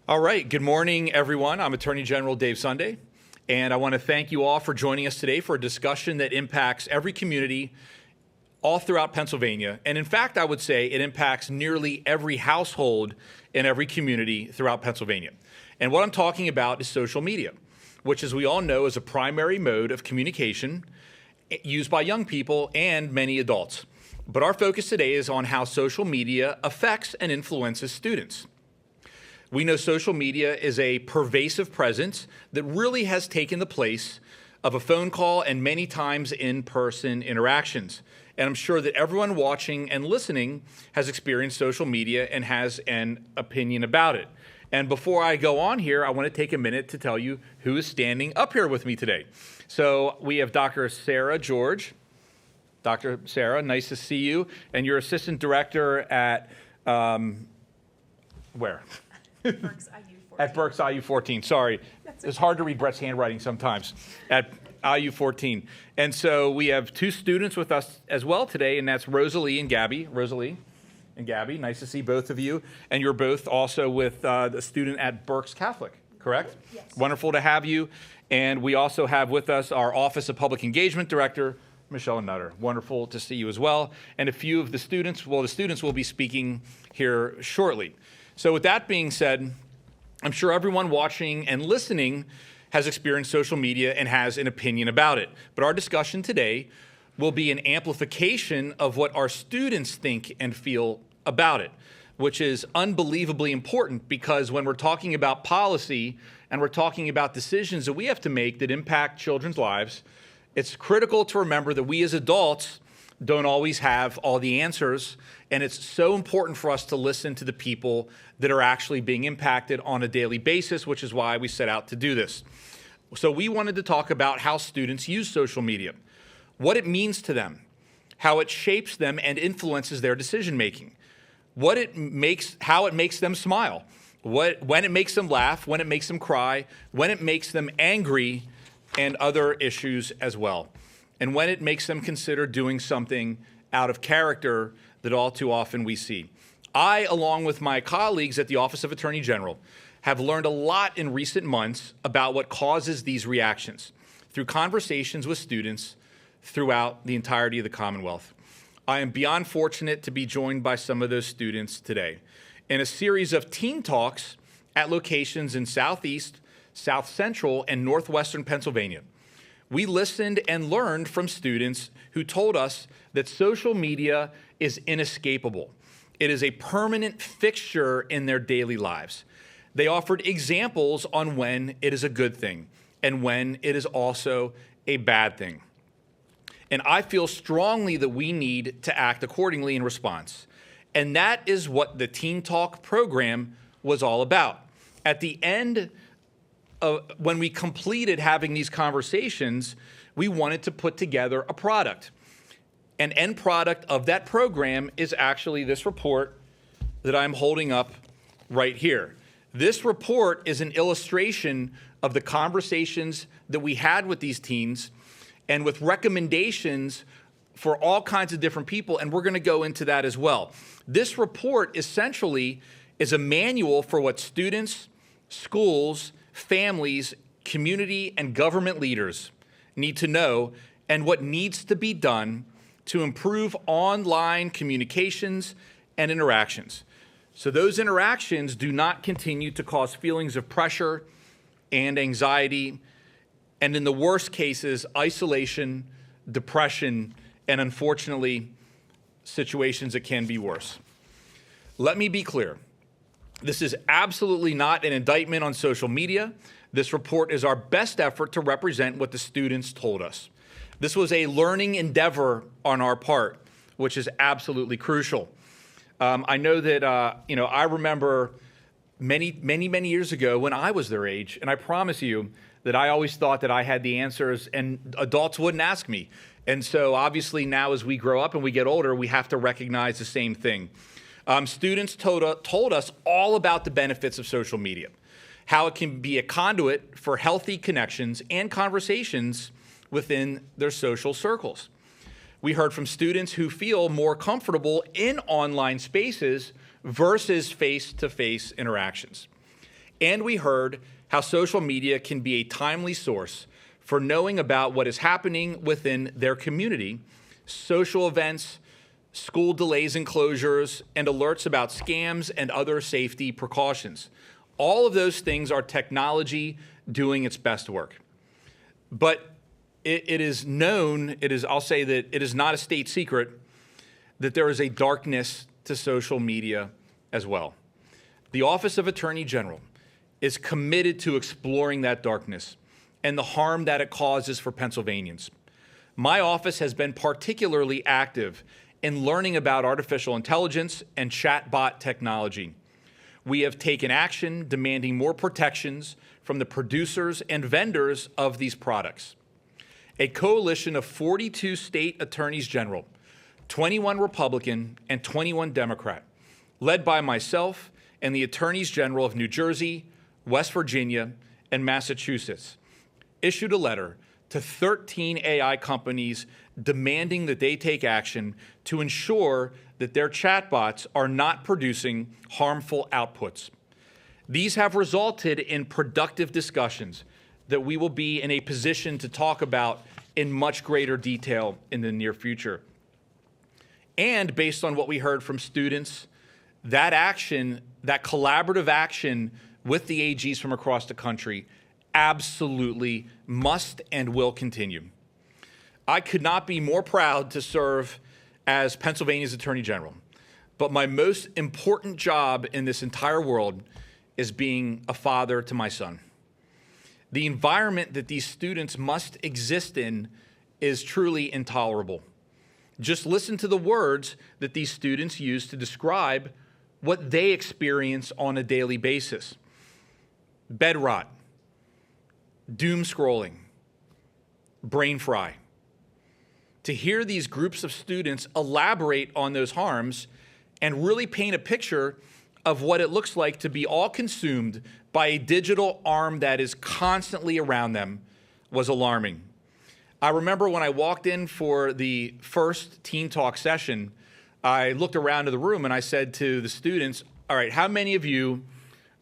All right, good morning, everyone. I'm Attorney General Dave Sunday, and I want to thank you all for joining us today for a discussion that impacts every community all throughout Pennsylvania. And in fact, I would say it impacts nearly every household in every community throughout Pennsylvania. And what I'm talking about is social media, which, as we all know, is a primary mode of communication used by young people and many adults. But our focus today is on how social media affects and influences students. We know social media is a pervasive presence that really has taken the place of a phone call and many times in-person interactions. And I'm sure that everyone watching and listening has experienced social media and has an opinion about it. And before I go on here, I want to take a minute to tell you who is standing up here with me today. So we have Dr. Sarah George. Dr. Sarah, nice to see you. And you're Assistant Director at, where? Berks IU 14. At Berks IU 14, sorry. It's hard to read Brett's handwriting sometimes. At IU 14. And so we have two students with us as well today, and that's Rosalie and Gabby. Rosalie and Gabby, nice to see both of you. And you're both also with the student at Berks Catholic, correct? Yes. Wonderful to have you. And we also have with us our Office of Public Engagement Director, Michelle Nutter. Wonderful to see you as well. And a few of the students, the students will be speaking here shortly. So with that being said, I'm sure everyone watching and listening has experienced social media and has an opinion about it. But our discussion today will be an amplification of what our students think and feel about it, which is unbelievably important because when we're talking about policy and we're talking about decisions that we have to make that impact children's lives, it's critical to remember that we as adults don't always have all the answers, and it's so important for us to listen to the people that are actually being impacted on a daily basis, which is why we set out to do this. So we wanted to talk about how students use social media, what it means to them, how it shapes them and influences their decision-making, how it makes them smile, when it makes them laugh, when it makes them cry, when it makes them angry, and other issues as well, and when it makes them consider doing something out of character that all too often we see. I, along with my colleagues at the Office of Attorney General, have learned a lot in recent months about what causes these reactions through conversations with students throughout the entirety of the Commonwealth. I am beyond fortunate to be joined by some of those students today in a series of teen talks at locations in Southeast, South Central, and Northwestern Pennsylvania. We listened and learned from students who told us that social media is inescapable. It is a permanent fixture in their daily lives. They offered examples on when it is a good thing and when it is also a bad thing. And I feel strongly that we need to act accordingly in response. And that is what the teenTALK program was all about. At the end when we completed having these conversations, we wanted to put together a product. An end product of that program is actually this report that I'm holding up right here. This report is an illustration of the conversations that we had with these teens and with recommendations for all kinds of different people, and we're going to go into that as well. This report essentially is a manual for what students, schools, families, community, and government leaders need to know and what needs to be done to improve online communications and interactions. So those interactions do not continue to cause feelings of pressure and anxiety, and in the worst cases, isolation, depression, and unfortunately, situations that can be worse. Let me be clear. This is absolutely not an indictment on social media. This report is our best effort to represent what the students told us. This was a learning endeavor on our part, which is absolutely crucial. I know that, I remember many years ago when I was their age, and I promise you that I always thought that I had the answers and adults wouldn't ask me. And so obviously now as we grow up and we get older, we have to recognize the same thing. Students told us all about the benefits of social media, how it can be a conduit for healthy connections and conversations within their social circles. We heard from students who feel more comfortable in online spaces versus face-to-face interactions. And we heard how social media can be a timely source for knowing about what is happening within their community, social events, school delays and closures, and alerts about scams and other safety precautions. All of those things are technology doing its best work. But it is known, I'll say that it is not a state secret that there is a darkness to social media as well. The Office of Attorney General is committed to exploring that darkness and the harm that it causes for Pennsylvanians. My office has been particularly active in learning about artificial intelligence and chatbot technology. We have taken action demanding more protections from the producers and vendors of these products. A coalition of 42 state attorneys general, 21 Republican and 21 Democrat, led by myself and the attorneys general of New Jersey, West Virginia, and Massachusetts, issued a letter to 13 AI companies demanding that they take action to ensure that their chatbots are not producing harmful outputs. These have resulted in productive discussions that we will be in a position to talk about in much greater detail in the near future. And based on what we heard from students, that action, that collaborative action with the AGs from across the country absolutely must and will continue. I could not be more proud to serve as Pennsylvania's Attorney General, but my most important job in this entire world is being a father to my son. The environment that these students must exist in is truly intolerable. Just listen to the words that these students use to describe what they experience on a daily basis. Bed rot, doom scrolling, brain fry. To hear these groups of students elaborate on those harms and really paint a picture of what it looks like to be all consumed by a digital arm that is constantly around them was alarming. I remember when I walked in for the first teenTALK session, I looked around to the room and I said to the students, all right, how many of you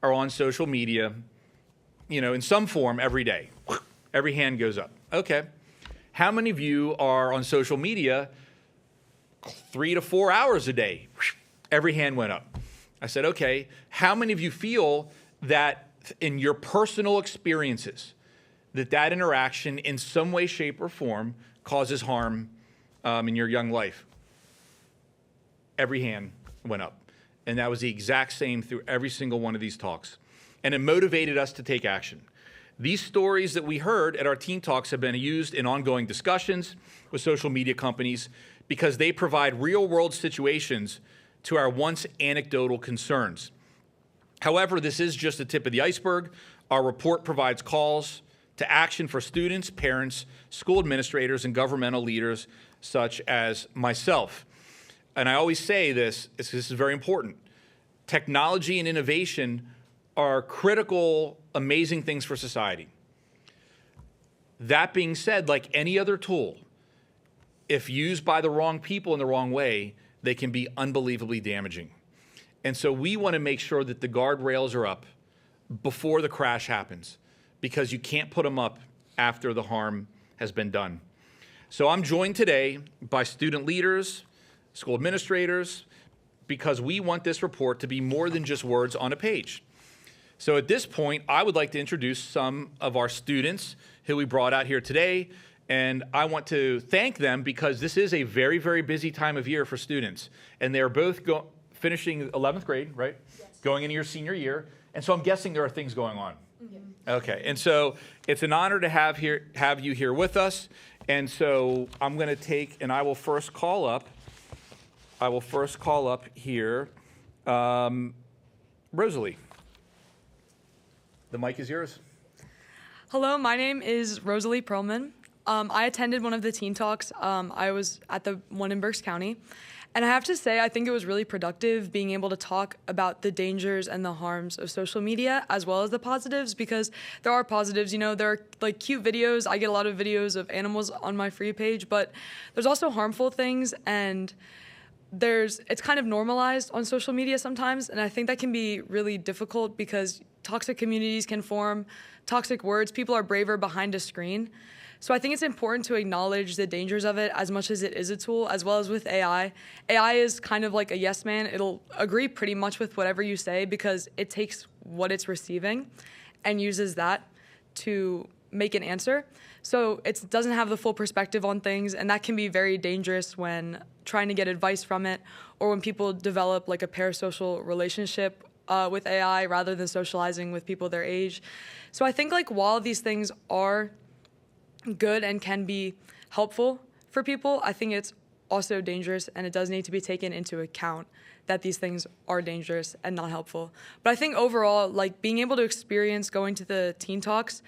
are on social media, in some form every day? Every hand goes up. Okay. How many of you are on social media 3 to 4 hours a day? Every hand went up. I said, okay, how many of you feel that in your personal experiences, that interaction in some way, shape, or form causes harm in your young life? Every hand went up. And that was the exact same through every single one of these talks. And it motivated us to take action. These stories that we heard at our teenTALKs have been used in ongoing discussions with social media companies because they provide real-world situations to our once anecdotal concerns. However, this is just the tip of the iceberg. Our report provides calls to action for students, parents, school administrators, and governmental leaders such as myself. And I always say this is very important. Technology and innovation are critical, amazing things for society. That being said, like any other tool, if used by the wrong people in the wrong way, they can be unbelievably damaging. And so we want to make sure that the guardrails are up before the crash happens, because you can't put them up after the harm has been done. So I'm joined today by student leaders, school administrators, because we want this report to be more than just words on a page. So at this point, I would like to introduce some of our students who we brought out here today, and I want to thank them because this is a very, very busy time of year for students, and they're both finishing 11th grade, right? Yes. Going into your senior year, and so I'm guessing there are things going on. Mm-hmm. Okay, and so it's an honor to have you here with us, and so I'm going to take, and I will first call up here, Rosalie. The mic is yours. Hello, my name is Rosalie Perlman. I attended one of the teenTALKs. I was at the one in Berks County. And I have to say, I think it was really productive being able to talk about the dangers and the harms of social media as well as the positives, because there are positives. There are like cute videos. I get a lot of videos of animals on my free page, but there's also harmful things, and it's kind of normalized on social media sometimes. And I think that can be really difficult because toxic communities can form, toxic words. People are braver behind a screen. So I think it's important to acknowledge the dangers of it as much as it is a tool, as well as with AI. AI is kind of like a yes man. It'll agree pretty much with whatever you say because it takes what it's receiving and uses that to make an answer. So it doesn't have the full perspective on things, and that can be very dangerous when trying to get advice from it or when people develop like a parasocial relationship with AI rather than socializing with people their age. So I think like while these things are good and can be helpful for people, I think it's also dangerous, and it does need to be taken into account that these things are dangerous and not helpful. But I think overall, like being able to experience going to the Teen Talks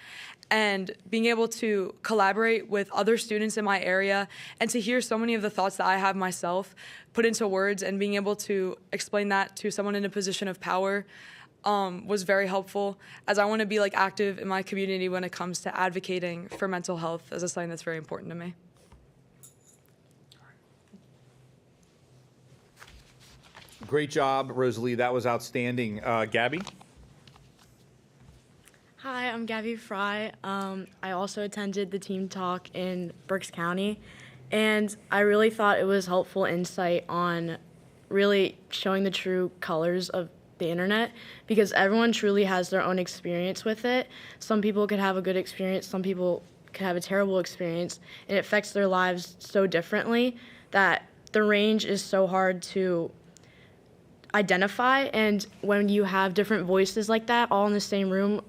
and being able to collaborate with other students in my area and to hear so many of the thoughts that I have myself put into words and being able to explain that to someone in a position of power was very helpful, as I want to be like active in my community when it comes to advocating for mental health as a something that's very important to me. Great job, Rosalie. That was outstanding. Gabby? Hi, I'm Gabby Fry. I also attended the teenTALK in Berks County, and I really thought it was helpful insight on really showing the true colors of the internet, because everyone truly has their own experience with it. Some people could have a good experience, some people could have a terrible experience, and it affects their lives so differently that the range is so hard to identify. And when you have different voices like that all in the same room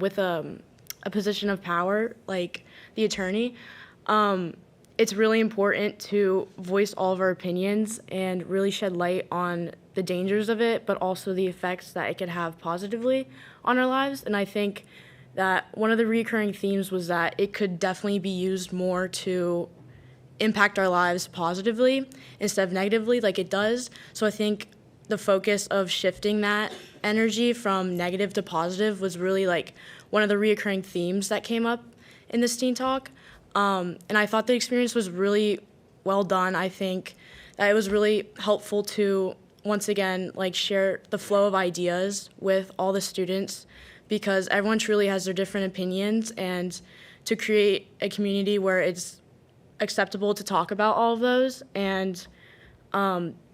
with a position of power like the attorney, it's really important to voice all of our opinions and really shed light on the dangers of it, but also the effects that it could have positively on our lives. And I think that one of the recurring themes was that it could definitely be used more to impact our lives positively instead of negatively like it does. So I think the focus of shifting that energy from negative to positive was really like one of the reoccurring themes that came up in this teenTALK. And I thought the experience was really well done. I think that it was really helpful to, once again, like share the flow of ideas with all the students, because everyone truly has their different opinions, and to create a community where it's acceptable to talk about all of those and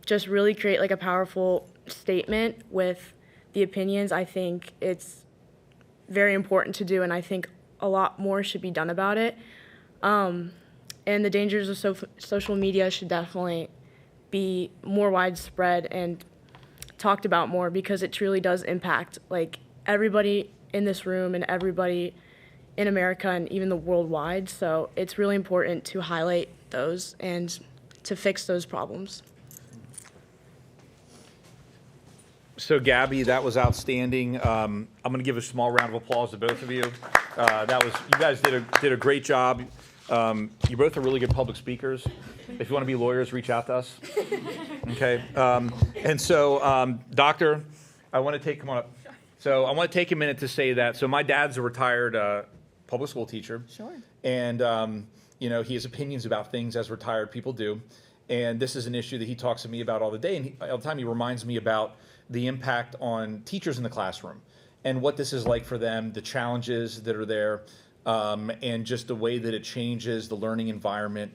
just really create like a powerful statement with the opinions. I think it's very important to do, and I think a lot more should be done about it. And the dangers of social media should definitely be more widespread and talked about more, because it truly does impact like everybody in this room and everybody in America and even the worldwide. So it's really important to highlight those and to fix those problems. So Gabby, that was outstanding. I'm going to give a small round of applause to both of you. You guys did a great job. You both are really good public speakers. If you want to be lawyers, reach out to us. Okay. And so, Doctor, I want to come on up. So I want to take a minute to say that. So my dad's a retired public school teacher. Sure. And he has opinions about things, as retired people do. And this is an issue that he talks to me about all the day. And all the time he reminds me about the impact on teachers in the classroom and what this is like for them, the challenges that are there, and just the way that it changes the learning environment,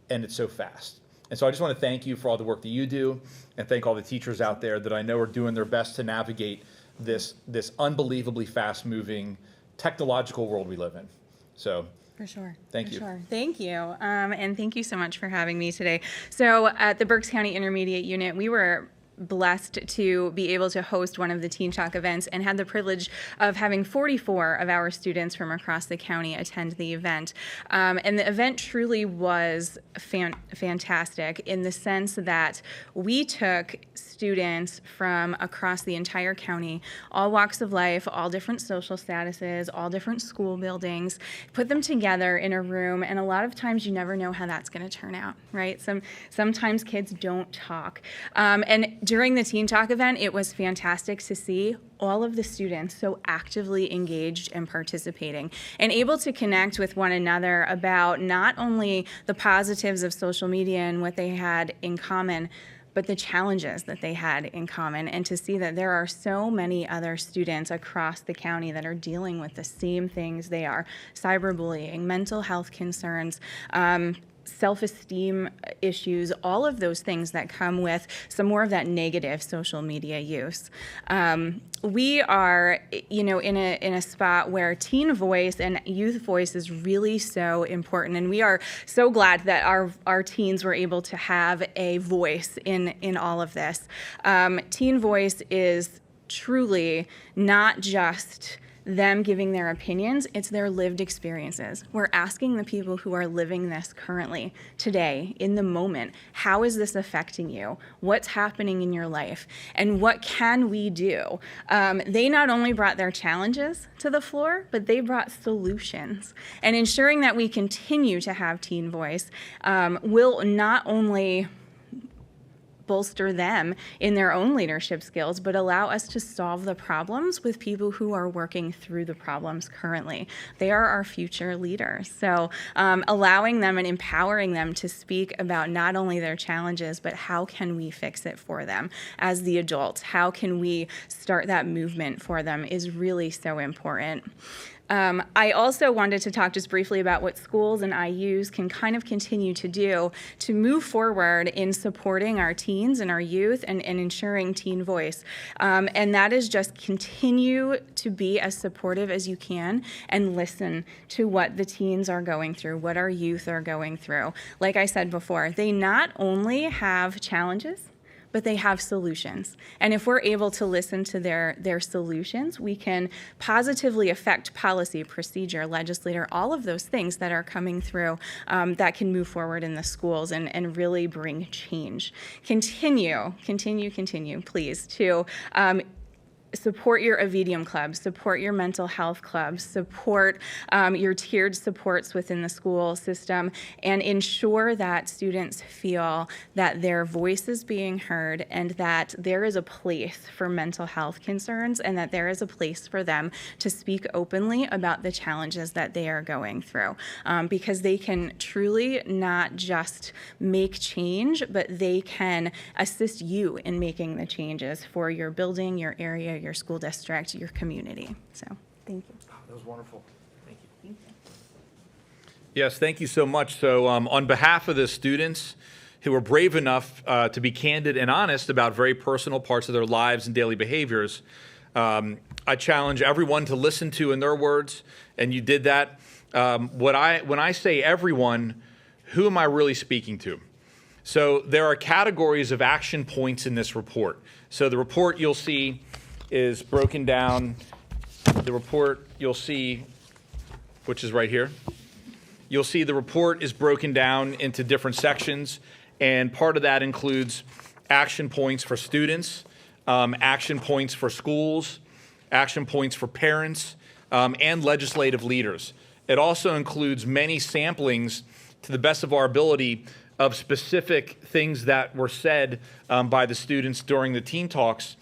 and it's so fast. And so I just want to thank you for all the work that you do, and thank all the teachers out there that I know are doing their best to navigate this unbelievably fast-moving technological world we live in. So For sure. Thank For you. Sure. Thank you. And thank you so much for having me today. So at the Berks County Intermediate Unit, we were blessed to be able to host one of the teenTALK events and had the privilege of having 44 of our students from across the county attend the event. And the event truly was fantastic in the sense that we took students from across the entire county, all walks of life, all different social statuses, all different school buildings, put them together in a room, and a lot of times you never know how that's going to turn out, right? Sometimes kids don't talk. And during the teenTALK event, it was fantastic to see all of the students so actively engaged and participating and able to connect with one another about not only the positives of social media and what they had in common, but the challenges that they had in common, and to see that there are so many other students across the county that are dealing with the same things they are: cyberbullying, mental health concerns, self-esteem issues, all of those things that come with some more of that negative social media use. We are, in a spot where teen voice and youth voice is really so important, and we are so glad that our teens were able to have a voice in all of this. Teen voice is truly not just them giving their opinions, it's their lived experiences. We're asking the people who are living this currently, today, in the moment, how is this affecting you? What's happening in your life? And what can we do? They not only brought their challenges to the floor, but they brought solutions. And ensuring that we continue to have teen voice will not only bolster them in their own leadership skills, but allow us to solve the problems with people who are working through the problems currently. They are our future leaders. So allowing them and empowering them to speak about not only their challenges, but how can we fix it for them as the adults? How can we start that movement for them is really so important. I also wanted to talk just briefly about what schools and IUs can kind of continue to do to move forward in supporting our teens and our youth and ensuring teen voice. And that is just continue to be as supportive as you can and listen to what the teens are going through, what our youth are going through. Like I said before, they not only have challenges, but they have solutions. And if we're able to listen to their solutions, we can positively affect policy, procedure, legislator, all of those things that are coming through that can move forward in the schools and really bring change. Continue, please, to support your Avidium clubs, support your mental health clubs, support your tiered supports within the school system, and ensure that students feel that their voice is being heard and that there is a place for mental health concerns and that there is a place for them to speak openly about the challenges that they are going through. Because they can truly not just make change, but they can assist you in making the changes for your building, your area, your school district, your community. So, thank you. Oh, that was wonderful. Thank you. Yes, thank you so much. So, on behalf of the students who were brave enough to be candid and honest about very personal parts of their lives and daily behaviors, I challenge everyone to listen to, in their words, and you did that. When I say everyone, who am I really speaking to? So there are categories of action points in this report. So the report you'll see is broken down. The report you'll see, which is right here, you'll see the report is broken down into different sections, and part of that includes action points for students, action points for schools, action points for parents, and legislative leaders. It also includes many samplings, to the best of our ability, of specific things that were said by the students during the Teen Talks.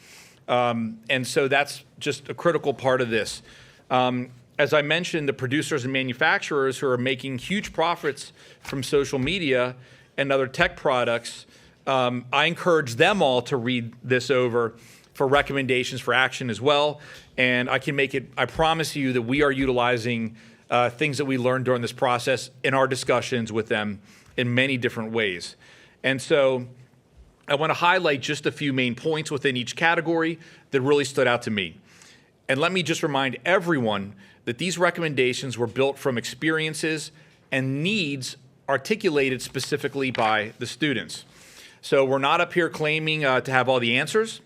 And so that's just a critical part of this. As I mentioned, the producers and manufacturers who are making huge profits from social media and other tech products, I encourage them all to read this over for recommendations for action as well. And I promise you that we are utilizing things that we learned during this process in our discussions with them in many different ways. And so I want to highlight just a few main points within each category that really stood out to me. And let me just remind everyone that these recommendations were built from experiences and needs articulated specifically by the students. So we're not up here claiming to have all the answers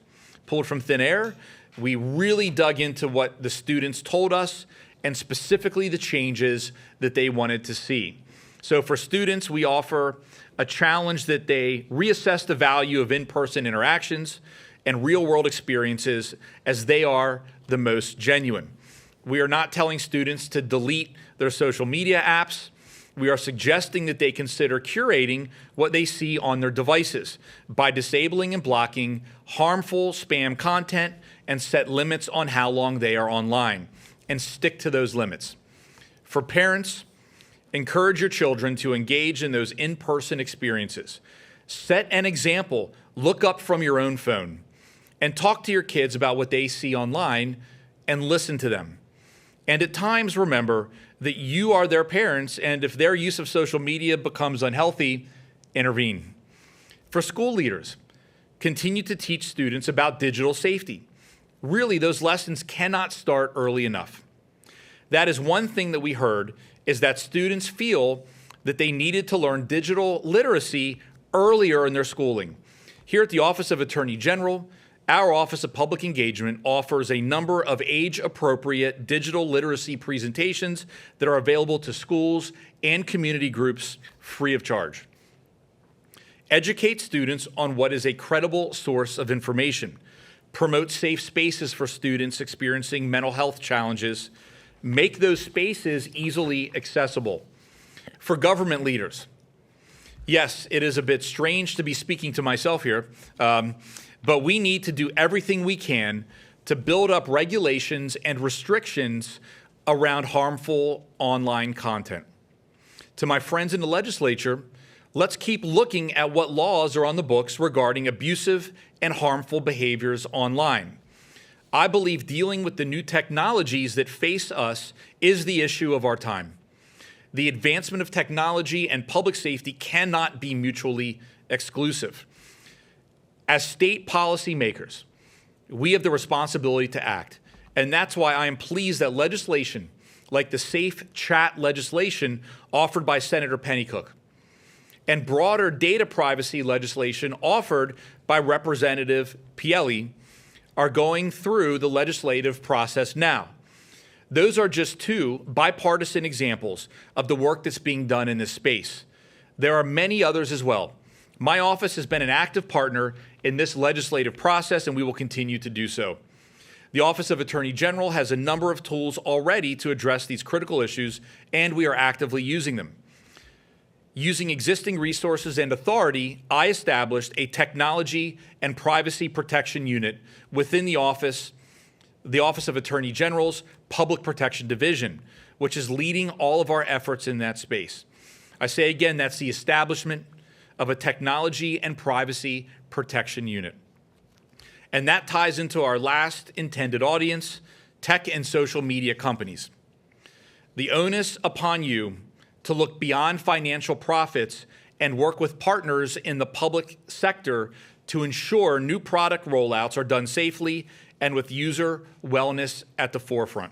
pulled from thin air. We really dug into what the students told us and specifically the changes that they wanted to see. So for students, we offer a challenge that they reassess the value of in-person interactions and real-world experiences as they are the most genuine. We are not telling students to delete their social media apps. We are suggesting that they consider curating what they see on their devices by disabling and blocking harmful spam content and set limits on how long they are online and stick to those limits. For parents, encourage your children to engage in those in-person experiences. Set an example Look up from your own phone and talk to your kids about what they see online and listen to them. And at times, remember that you are their parents, and if their use of social media becomes unhealthy, intervene. For school leaders, continue to teach students about digital safety. Really, those lessons cannot start early enough. That is one thing that we heard, is that students feel that they needed to learn digital literacy earlier in their schooling. Here at the Office of Attorney General, our Office of Public Engagement offers a number of age-appropriate digital literacy presentations that are available to schools and community groups free of charge. Educate students on what is a credible source of information. Promote safe spaces for students experiencing mental health challenges. Make those spaces easily accessible. For government leaders, yes, it is a bit strange to be speaking to myself here, but we need to do everything we can to build up regulations and restrictions around harmful online content. To my friends in the legislature, let's keep looking at what laws are on the books regarding abusive and harmful behaviors online. I believe dealing with the new technologies that face us is the issue of our time. The advancement of technology and public safety cannot be mutually exclusive. As state policymakers, we have the responsibility to act. And that's why I am pleased that legislation like the Safe Chat legislation offered by Senator Pennycook and broader data privacy legislation offered by Representative Pielli are going through the legislative process now. Those are just two bipartisan examples of the work that's being done in this space. There are many others as well. My office has been an active partner in this legislative process, and we will continue to do so. The Office of Attorney General has a number of tools already to address these critical issues, and we are actively using them. Using existing resources and authority, I established a technology and privacy protection unit within the Office of Attorney General's Public Protection Division, which is leading all of our efforts in that space. I say again, that's the establishment of a technology and privacy protection unit. And that ties into our last intended audience, tech and social media companies. The onus upon you to look beyond financial profits and work with partners in the public sector to ensure new product rollouts are done safely and with user wellness at the forefront.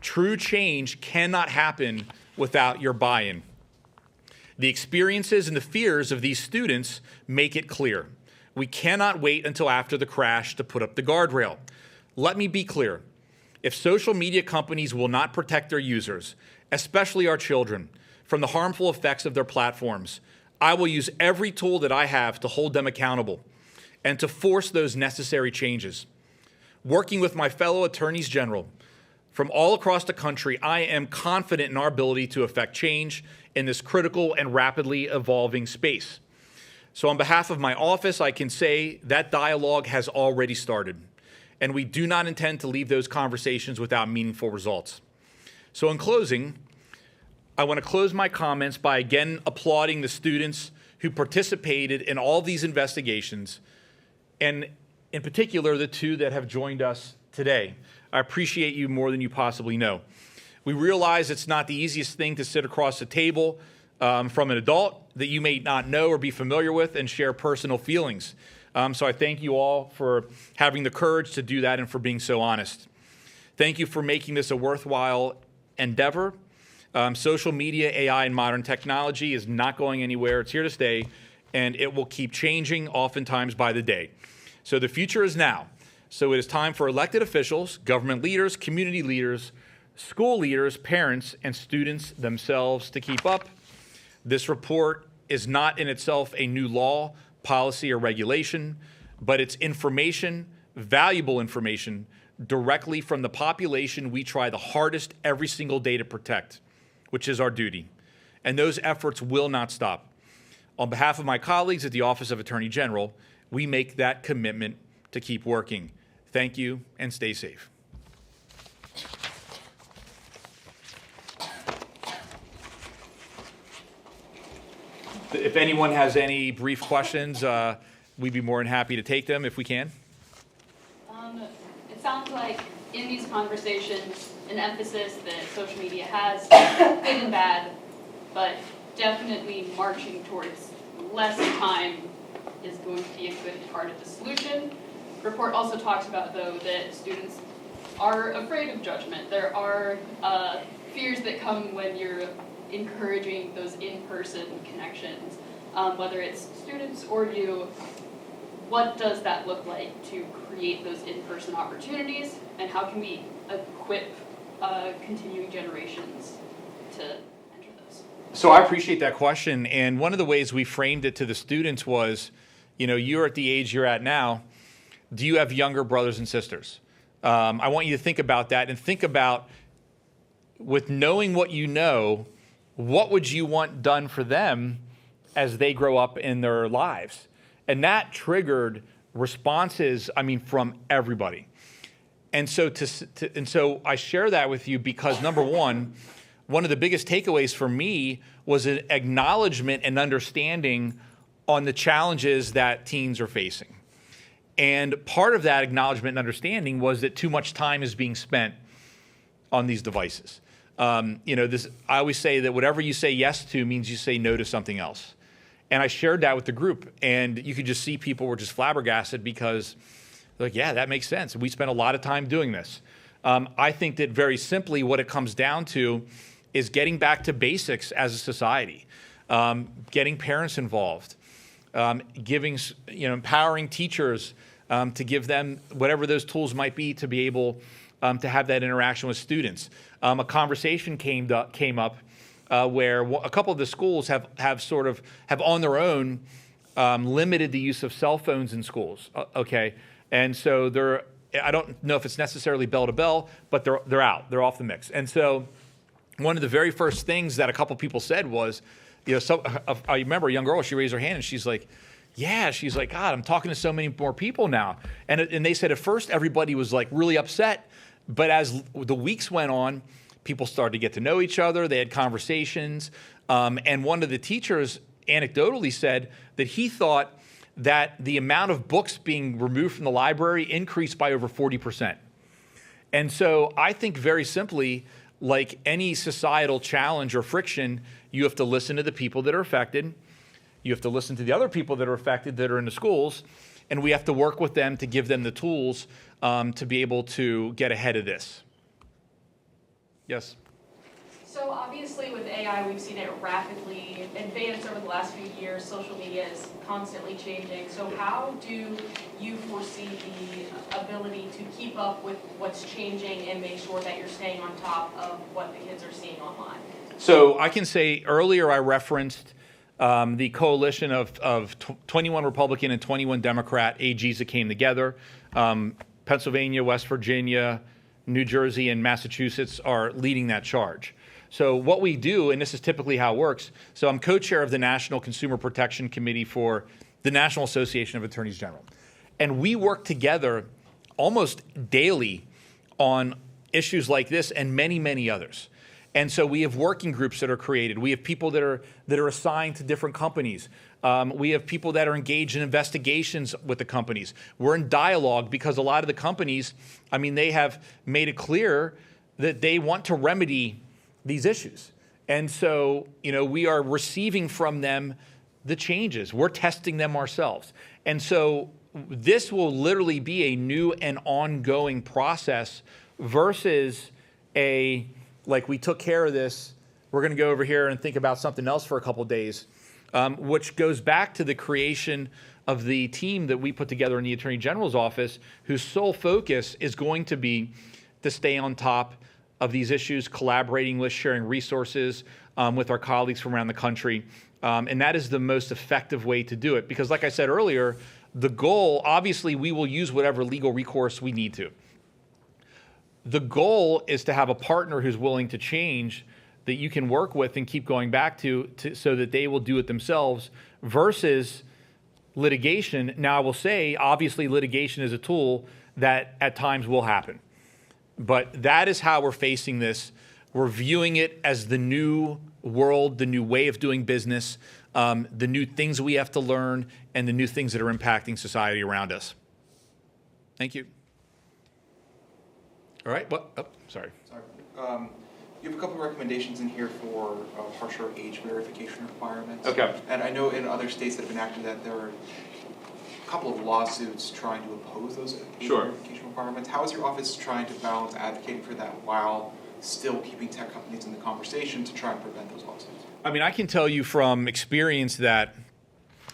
True change cannot happen without your buy-in. The experiences and the fears of these students make it clear. We cannot wait until after the crash to put up the guardrail. Let me be clear. If social media companies will not protect their users, especially our children, from the harmful effects of their platforms, I will use every tool that I have to hold them accountable and to force those necessary changes. Working with my fellow attorneys general from all across the country, I am confident in our ability to effect change in this critical and rapidly evolving space. So on behalf of my office, I can say that dialogue has already started, and we do not intend to leave those conversations without meaningful results. So in closing, I want to close my comments by again applauding the students who participated in all these investigations, and in particular, the two that have joined us today. I appreciate you more than you possibly know. We realize it's not the easiest thing to sit across the table from an adult that you may not know or be familiar with and share personal feelings. So I thank you all for having the courage to do that and for being so honest. Thank you for making this a worthwhile endeavor. Social media, AI, and modern technology is not going anywhere. It's here to stay, and it will keep changing, oftentimes by the day. So the future is now. So it is time for elected officials, government leaders, community leaders, school leaders, parents, and students themselves to keep up. This report is not in itself a new law, policy, or regulation, but it's information, valuable information, directly from the population we try the hardest every single day to protect, which is our duty. And those efforts will not stop. On behalf of my colleagues at the Office of Attorney General, we make that commitment to keep working. Thank you, and stay safe. If anyone has any brief questions, we'd be more than happy to take them if we can. It sounds like in these conversations, an emphasis that social media has, good and bad, but definitely marching towards less time is going to be a good part of the solution. The report also talks about, though, that students are afraid of judgment. There are fears that come when you're encouraging those in-person connections, whether it's students or you. What does that look like to create those in-person opportunities, and how can we equip continuing generations to enter those? So I appreciate that question, and one of the ways we framed it to the students was, you're at the age you're at now. Do you have younger brothers and sisters? I want you to think about that and think about, with knowing what you know, what would you want done for them as they grow up in their lives? And that triggered responses, from everybody. And so so I share that with you because, number one of the biggest takeaways for me was an acknowledgement and understanding on the challenges that teens are facing. And part of that acknowledgement and understanding was that too much time is being spent on these devices. I always say that whatever you say yes to means you say no to something else. And I shared that with the group, and you could just see people were just flabbergasted because they're like, yeah, that makes sense. We spent a lot of time doing this. I think that very simply what it comes down to is getting back to basics as a society, getting parents involved, empowering teachers to give them whatever those tools might be to be able to have that interaction with students. A conversation came up where a couple of the schools have on their own limited the use of cell phones in schools. Okay, and so I don't know if it's necessarily bell to bell, but they're out. They're off the mix. And so one of the very first things that a couple people said was, I remember a young girl. She raised her hand and she's like, "Yeah," she's like, "God, I'm talking to so many more people now." And they said at first everybody was like really upset, but as the weeks went on, people started to get to know each other. They had conversations. And one of the teachers anecdotally said that he thought that the amount of books being removed from the library increased by over 40%. And so I think very simply, like any societal challenge or friction, you have to listen to the people that are affected. You have to listen to the other people that are affected that are in the schools. And we have to work with them to give them the tools to be able to get ahead of this. Yes. So obviously with AI, we've seen it rapidly advance over the last few years. Social media is constantly changing. So how do you foresee the ability to keep up with what's changing and make sure that you're staying on top of what the kids are seeing online? So I can say earlier I referenced the coalition of 21 Republican and 21 Democrat AGs that came together. Pennsylvania, West Virginia, New Jersey, and Massachusetts are leading that charge. So what we do, and this is typically how it works, so I'm co-chair of the National Consumer Protection Committee for the National Association of Attorneys General. And we work together almost daily on issues like this and many, many others. And so we have working groups that are created. We have people that are assigned to different companies. We have people that are engaged in investigations with the companies. We're in dialogue because a lot of the companies, they have made it clear that they want to remedy these issues. And so, we are receiving from them the changes. We're testing them ourselves. And so this will literally be a new and ongoing process versus like we took care of this, we're going to go over here and think about something else for a couple of days, which goes back to the creation of the team that we put together in the Attorney General's office, whose sole focus is going to be to stay on top of these issues, collaborating with, sharing resources with our colleagues from around the country. And that is the most effective way to do it. Because like I said earlier, the goal, obviously, we will use whatever legal recourse we need to. The goal is to have a partner who's willing to change, that you can work with and keep going back to so that they will do it themselves versus litigation. Now, I will say, obviously, litigation is a tool that at times will happen. But that is how we're facing this. We're viewing it as the new world, the new way of doing business, the new things we have to learn, and the new things that are impacting society around us. Thank you. All right. What? Oh, sorry. Sorry. You have a couple of recommendations in here for harsher age verification requirements. Okay. And I know in other states that have enacted that there are a couple of lawsuits trying to oppose those age verification requirements. How is your office trying to balance advocating for that while still keeping tech companies in the conversation to try and prevent those lawsuits? I mean, I can tell you from experience that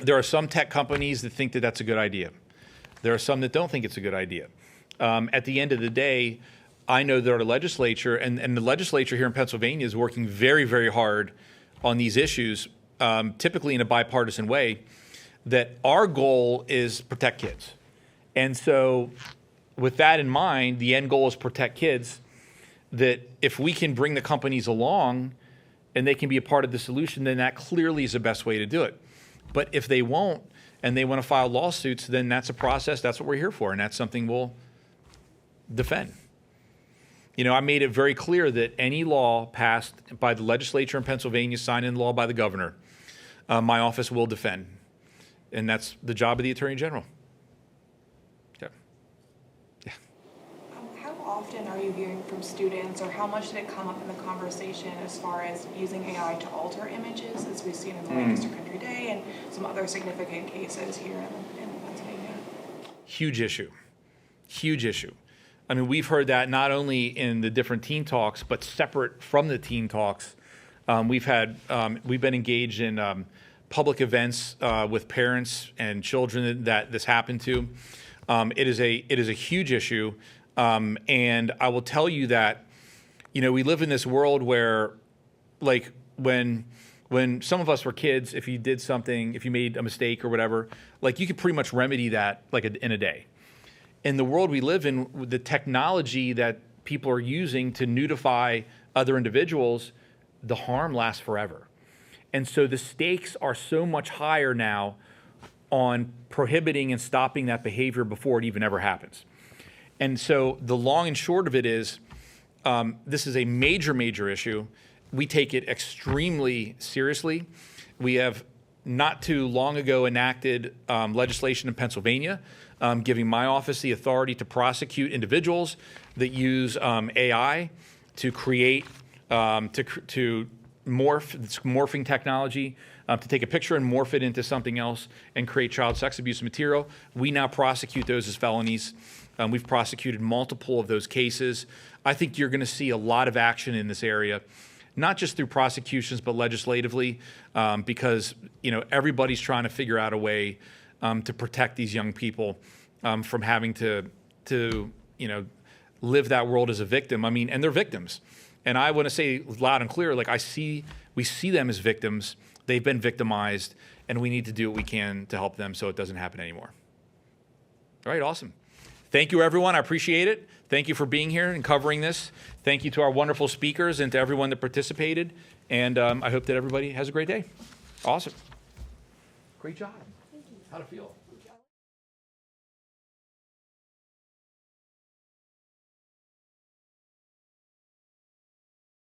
there are some tech companies that think that that's a good idea. There are some that don't think it's a good idea. At the end of the day, I know that our legislature, and the legislature here in Pennsylvania is working very, very hard on these issues, typically in a bipartisan way, that our goal is protect kids. And so with that in mind, the end goal is protect kids, that if we can bring the companies along and they can be a part of the solution, then that clearly is the best way to do it. But if they won't and they want to file lawsuits, then that's a process, that's what we're here for, and that's something we'll defend. You know, I made it very clear that any law passed by the legislature in Pennsylvania, signed into law by the governor, my office will defend. And that's the job of the Attorney General. Okay. Yeah. How often are you hearing from students, or how much did it come up in the conversation as far as using AI to alter images, as we've seen in the Lancaster Country Day and some other significant cases here in Pennsylvania? Huge issue. Huge issue. I mean, we've heard that not only in the different teen talks, but separate from the teen talks. We've been engaged in public events with parents and children that this happened to. It is a huge issue, and I will tell you that, you know, we live in this world where, like, when some of us were kids, if you did something, if you made a mistake or whatever, like, you could pretty much remedy that like in a day. In the world we live in, with the technology that people are using to notify other individuals, the harm lasts forever. And so the stakes are so much higher now on prohibiting and stopping that behavior before it even ever happens. And so the long and short of it is, this is a major, major issue. We take it extremely seriously. We have not too long ago enacted legislation in Pennsylvania giving my office the authority to prosecute individuals that use AI to create, to morphing technology, to take a picture and morph it into something else and create child sex abuse material. We now prosecute those as felonies. We've prosecuted multiple of those cases. I think you're going to see a lot of action in this area, not just through prosecutions, but legislatively, because, you know, everybody's trying to figure out a way to protect these young people from having to you know, live that world as a victim. I mean, and they're victims. And I want to say loud and clear, like, we see them as victims. They've been victimized, and we need to do what we can to help them so it doesn't happen anymore. All right, awesome. Thank you, everyone. I appreciate it. Thank you for being here and covering this. Thank you to our wonderful speakers and to everyone that participated. And I hope that everybody has a great day. Awesome. Great job. Thank you. How'd it feel?